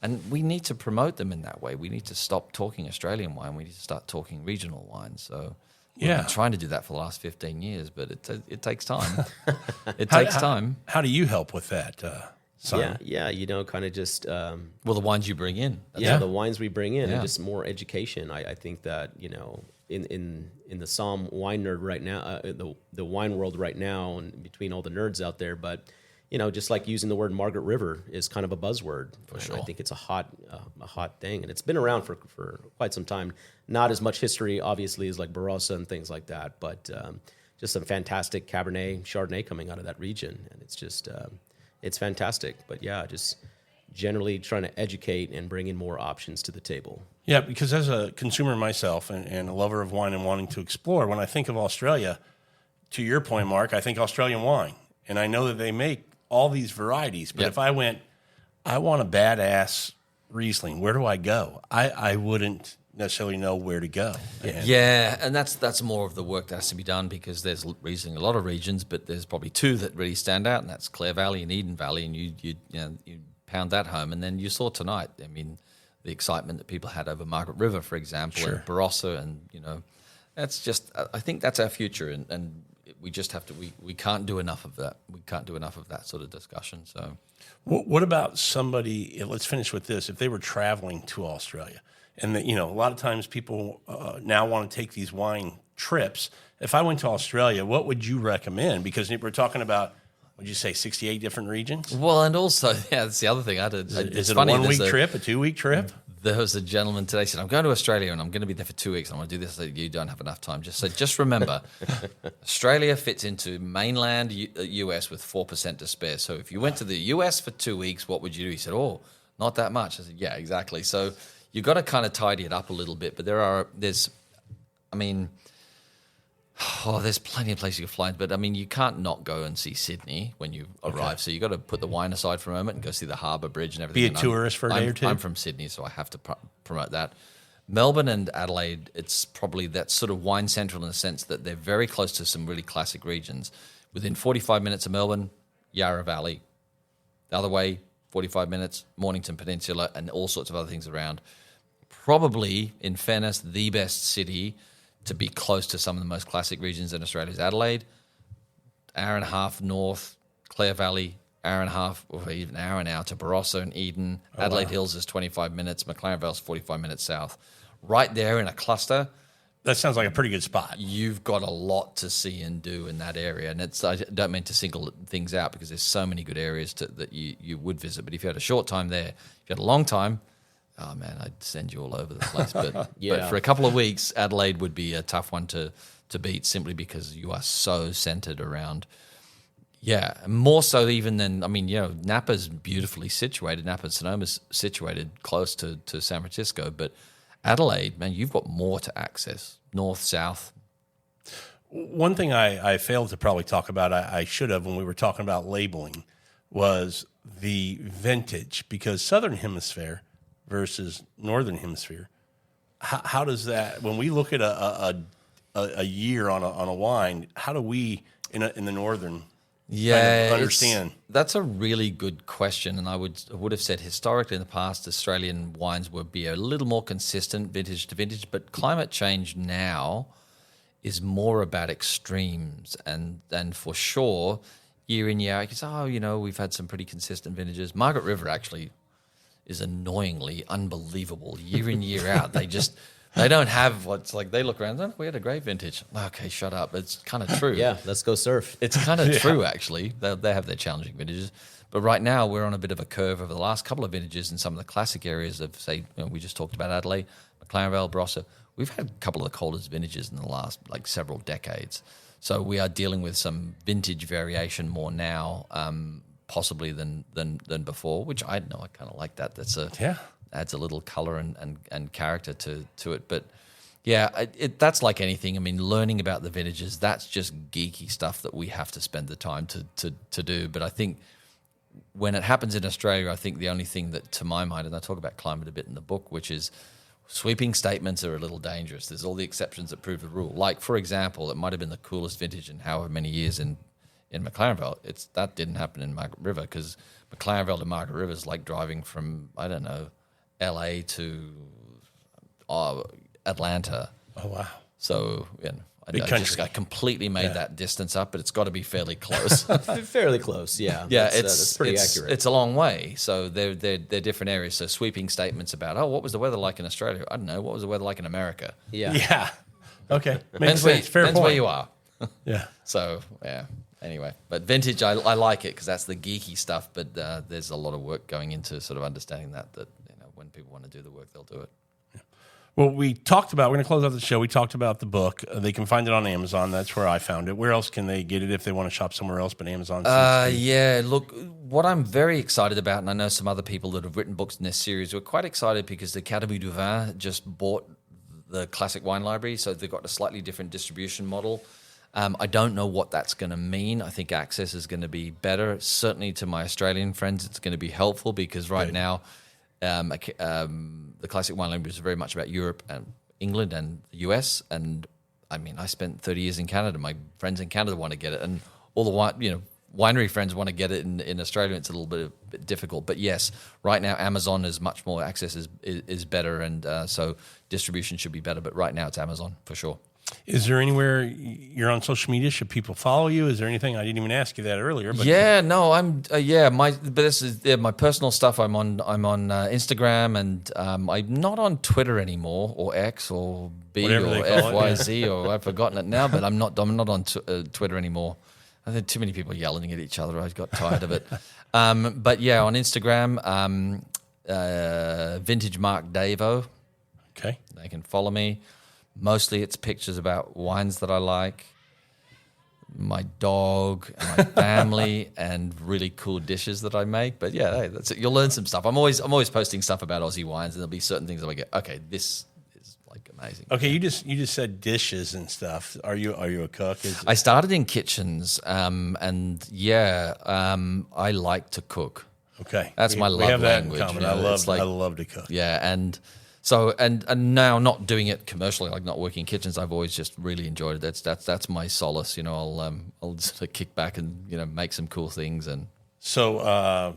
And we need to promote them in that way. We need to stop talking Australian wine. We need to start talking regional wine. So we've been trying to do that for the last 15 years, but it takes time. It takes time. How do you help with that, Simon? Yeah, kind of just... the wines you bring in. The wines we bring in, and just more education. I think that, in the Somm wine nerd right now, the wine world right now, and between all the nerds out there, but... just like using the word Margaret River is kind of a buzzword. For sure. I think it's a hot thing, and it's been around for quite some time. Not as much history, obviously, as like Barossa and things like that, but just some fantastic Cabernet, Chardonnay coming out of that region, and it's just it's fantastic. But yeah, just generally trying to educate and bring in more options to the table. Yeah, because as a consumer myself and a lover of wine and wanting to explore, when I think of Australia, to your point, Mark, I think Australian wine, and I know that they make all these varieties. But if I want a badass Riesling, where do I go? I wouldn't necessarily know where to go. And that's more of the work that has to be done, because there's Riesling in a lot of regions, but there's probably two that really stand out, and that's Clare Valley and Eden Valley, and you pound that home. And then you saw tonight, I mean, the excitement that people had over Margaret River, for example, and Barossa, and that's just, I think that's our future, and we just have to. We can't do enough of that. We can't do enough of that sort of discussion. So, what about somebody? Let's finish with this. If they were traveling to Australia, and a lot of times people now want to take these wine trips. If I went to Australia, what would you recommend? Because we're talking about, would you say 68 different regions? Well, and also, that's the other thing. Is it a 1 week trip, a 2 week trip? There was a gentleman today said, I'm going to Australia and I'm going to be there for 2 weeks. I'm going to do this. You don't have enough time. Just remember, Australia fits into mainland US with 4% to spare. So if you went to the US for 2 weeks, what would you do? He said, not that much. I said, yeah, exactly. So you've got to kind of tidy it up a little bit. But there's plenty of places you can fly, but you can't not go and see Sydney when you arrive. So you got to put the wine aside for a moment and go see the Harbour Bridge and everything. Be a tourist for a day or two. I'm from Sydney, so I have to promote that. Melbourne and Adelaide, it's probably that sort of wine central in the sense that they're very close to some really classic regions. Within 45 minutes of Melbourne, Yarra Valley. The other way, 45 minutes, Mornington Peninsula, and all sorts of other things around. Probably, in fairness, the best city to be close to some of the most classic regions in Australia is Adelaide. Hour and a half north, Clare Valley, hour and a half, or even an hour and hour to Barossa and Eden. Adelaide Hills is 25 minutes, McLaren Vale is 45 minutes south. Right there in a cluster. That sounds like a pretty good spot. You've got a lot to see and do in that area. And I don't mean to single things out, because there's so many good areas that you would visit. But if you had a short time there, if you had a long time, oh man, I'd send you all over the place. But, but for a couple of weeks, Adelaide would be a tough one to beat, simply because you are so centered around. Yeah, more so even than, Napa's beautifully situated. Napa and Sonoma's situated close to San Francisco. But Adelaide, man, you've got more to access, north, south. One thing I failed to probably talk about, I should have when we were talking about labeling, was the vintage. Because Southern Hemisphere versus Northern Hemisphere, how does that, when we look at a year on a wine, how do we in the Northern understand? That's a really good question, and I would have said historically in the past, Australian wines would be a little more consistent vintage to vintage, but climate change now is more about extremes, and for sure, year in, year out, you say, we've had some pretty consistent vintages. Margaret River actually is annoyingly unbelievable year in, year out. They don't have what's like, they look around, we had a great vintage. Okay, shut up. It's kind of true. Yeah, let's go surf. It's kind of true, actually. They have their challenging vintages. But right now, we're on a bit of a curve over the last couple of vintages in some of the classic areas of, say, we just talked about Adelaide, McLaren Vale, Barossa. We've had a couple of the coldest vintages in the last, several decades. So we are dealing with some vintage variation more now, possibly than before, which I kind of like that. That's adds a little color and character to it. But yeah, that's like anything. I mean, learning about the vintages, that's just geeky stuff that we have to spend the time to do. But I think when it happens in Australia, I think the only thing that, to my mind, and I talk about climate a bit in the book, which is sweeping statements are a little dangerous. There's all the exceptions that prove the rule. Like, for example, it might have been the coolest vintage in however many years in McLaren Vale. That didn't happen in Margaret River, because McLaren Vale to Margaret River is like driving from, I don't know, LA to Atlanta. Oh, wow. So, I completely made that distance up, but it's got to be fairly close. Fairly close, yeah. Yeah, that's pretty accurate. It's a long way. So they're different areas. So sweeping statements about, what was the weather like in Australia? I don't know. What was the weather like in America? Yeah. Yeah. Okay. Depends where you are. Yeah. So, yeah. Anyway, but vintage, I like it because that's the geeky stuff, but there's a lot of work going into sort of understanding that when people want to do the work, they'll do it. Well, we're going to close out the show. We talked about the book. They can find it on Amazon. That's where I found it. Where else can they get it if they want to shop somewhere else but Amazon? Yeah, look, what I'm very excited about, and I know some other people that have written books in this series, we're quite excited because the Académie du Vin just bought the Classic Wine Library, so they've got a slightly different distribution model. I don't know what that's going to mean. I think access is going to be better. Certainly to my Australian friends, it's going to be helpful because right now the Classic Wine Library is very much about Europe and England and the US. And I mean, I spent 30 years in Canada. My friends in Canada want to get it, and all the winery friends want to get it in Australia. It's a little bit difficult, but yes, right now Amazon is much more access is better, and so distribution should be better. But right now it's Amazon for sure. Is there anywhere you're on social media? Should people follow you? Is there anything? I didn't even ask you that earlier. But I'm this is my personal stuff. I'm on Instagram, and I'm not on Twitter anymore, or X, or B, whatever or FYZ, or I've forgotten it now. But I'm not on Twitter anymore. I think too many people yelling at each other. I got tired of it. But yeah, on Instagram, Vintage Mark Davo. Okay, they can follow me. Mostly it's pictures about wines that I like, my dog, and my family, and really cool dishes that I make. But yeah, hey, that's it. You'll learn some stuff. I'm always posting stuff about Aussie wines, and there'll be certain things that I get, okay, this is like amazing. Okay, you just said dishes and stuff. Are you a cook? I started in kitchens, I like to cook. Okay, that's my love we have language. That in common. I love to cook. Yeah, and so and now not doing it commercially, like not working in kitchens, I've always just really enjoyed it. That's my solace. I'll sort of kick back and make some cool things. And so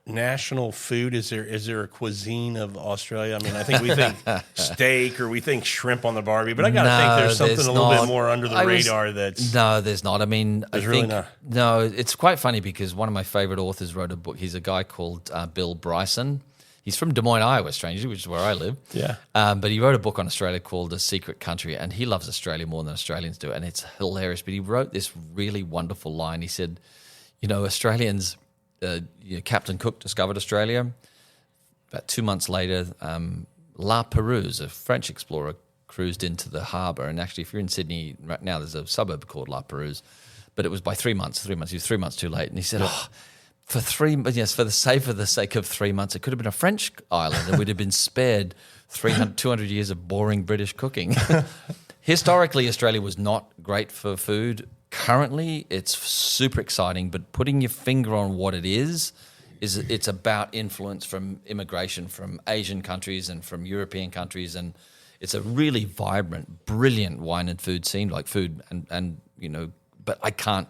national food, is there a cuisine of Australia? I mean, I think we think steak or we think shrimp on the barbie, but I gotta think there's something a little bit more under the radar. No, there's not. I mean, I think really not. No, it's quite funny because one of my favorite authors wrote a book. He's a guy called Bill Bryson. He's from Des Moines, Iowa, strangely, which is where I live. Yeah. But he wrote a book on Australia called A Secret Country, and he loves Australia more than Australians do, and it's hilarious. But he wrote this really wonderful line. He said, Australians, Captain Cook discovered Australia. About 2 months later, La Perouse, a French explorer, cruised into the harbour. And actually, if you're in Sydney right now, there's a suburb called La Perouse. But it was by 3 months. 3 months. He was 3 months too late. And he said, for the sake of 3 months, it could have been a French island, and we'd have been spared 200 years of boring British cooking. Historically, Australia was not great for food. Currently, it's super exciting, but putting your finger on what it is it's about influence from immigration from Asian countries and from European countries, and it's a really vibrant, brilliant wine and food scene, like food and but I can't.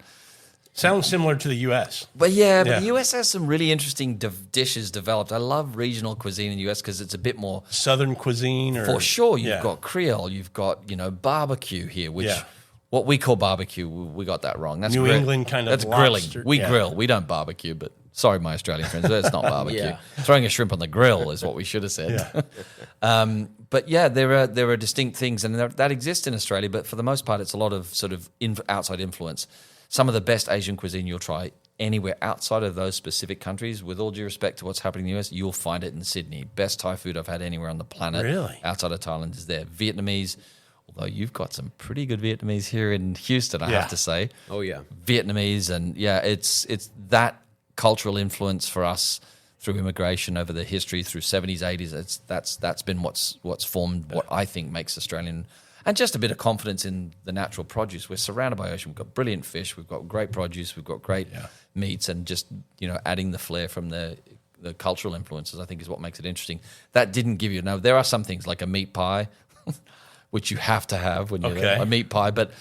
Sounds similar to the U.S. But yeah, but the U.S. has some really interesting dishes developed. I love regional cuisine in the U.S. because it's a bit more Southern cuisine. For sure, you've got Creole, you've got barbecue here, which what we call barbecue, we got that wrong. That's New England kind of. That's lobster. Grilling. We grill. We don't barbecue. But sorry, my Australian friends, that's not barbecue. Throwing a shrimp on the grill is what we should have said. But yeah, there are distinct things, and that exist in Australia. But for the most part, it's a lot of sort of outside influence. Some of the best Asian cuisine you'll try anywhere outside of those specific countries, with all due respect to what's happening in the US, you'll find it in Sydney. Best Thai food I've had anywhere on the planet outside of Thailand is there. Vietnamese, although you've got some pretty good Vietnamese here in Houston, I have to say. Oh, yeah. Vietnamese, and it's that cultural influence for us through immigration over the history through 70s, 80s. That's been what's formed what I think makes Australian, and just a bit of confidence in the natural produce. We're surrounded by ocean. We've got brilliant fish. We've got great produce. We've got great meats, and just adding the flair from the cultural influences, I think, is what makes it interesting. That didn't give you. Now there are some things like a meat pie, which you have to have when you're there, a meat pie, but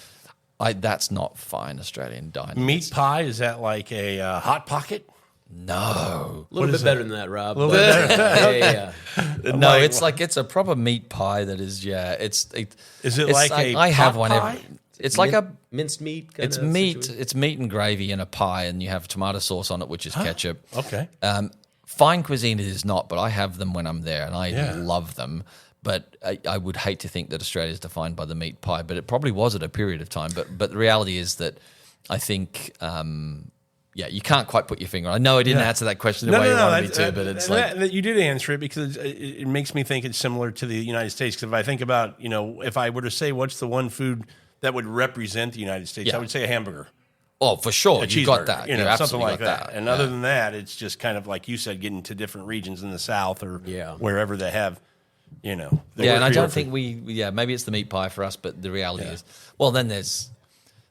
that's not fine Australian dining. Meat pie, is that like a Hot Pocket? No. A little bit better than that, Rob. A little bit better. No, it's a proper meat pie that is, Is it like a I have pot one pie? It's like a minced meat. It's meat. Situation? It's meat and gravy in a pie, and you have tomato sauce on it, which is ketchup. Okay. Fine cuisine it is not, but I have them when I'm there, and I love them. But I would hate to think that Australia is defined by the meat pie, but it probably was at a period of time. But the reality is that I think, you can't quite put your finger on. I know I didn't answer that question the way you wanted me to, but it's like... You did answer it because it makes me think it's similar to the United States. Because if I think about, if I were to say what's the one food that would represent the United States, I would say a hamburger. Oh, for sure. A you got that. You something like that. And other than that, it's just kind of like you said, getting to different regions in the South or wherever they have... and I don't think maybe it's the meat pie for us, but the reality is, well, then there's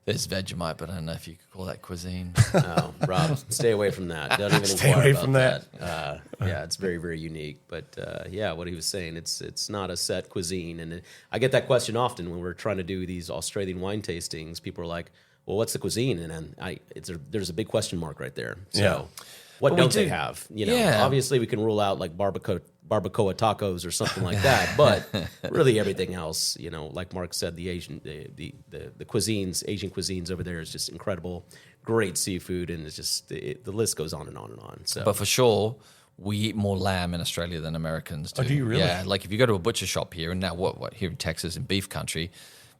Vegemite, but I don't know if you could call that cuisine. Oh, Rob, stay away from that. Don't even stay away from that. It's very, very unique. But what he was saying, it's not a set cuisine, and I get that question often when we're trying to do these Australian wine tastings. People are like, "Well, what's the cuisine?" And there's a big question mark right there. So, what don't they have? Obviously we can rule out like barbacoa tacos or something like that, but really everything else, like Mark said, the Asian cuisines, Asian cuisines over there is just incredible, great seafood, and it's just the list goes on and on and on. So, but for sure, we eat more lamb in Australia than Americans do. Oh, do you really? Yeah, like if you go to a butcher shop here, and now what here in Texas in beef country,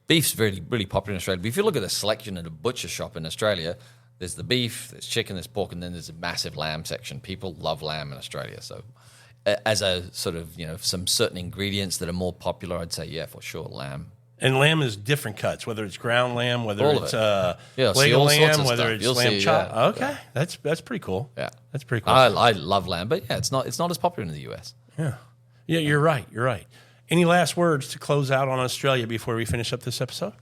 beef's really really popular in Australia. But if you look at the selection at a butcher shop in Australia, there's the beef, there's chicken, there's pork, and then there's a massive lamb section. People love lamb in Australia, so. As a sort of, some certain ingredients that are more popular, I'd say, for sure, lamb. And lamb is different cuts, whether it's ground lamb, whether all it's leg of lamb, whether it's lamb chop. Yeah. Okay, that's pretty cool. Yeah, that's pretty cool. I love lamb, but it's not as popular in the US. Yeah, you're right. You're right. Any last words to close out on Australia before we finish up this episode?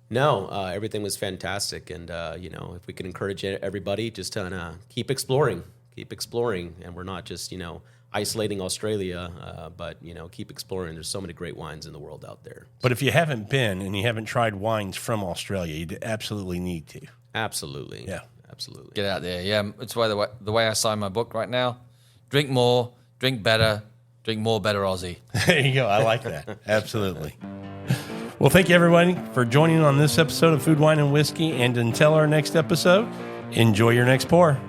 No, everything was fantastic, and if we can encourage everybody, just to keep exploring, and we're not just isolating Australia, but keep exploring. There's so many great wines in the world out there. But if you haven't been and you haven't tried wines from Australia, you absolutely need to. Absolutely, absolutely. Get out there. Yeah, it's the way I sign my book right now. Drink more, drink better, drink more, better Aussie. There you go. I like that. Absolutely. Well, thank you everybody for joining on this episode of Food, Wine, and Whiskey. And until our next episode, enjoy your next pour.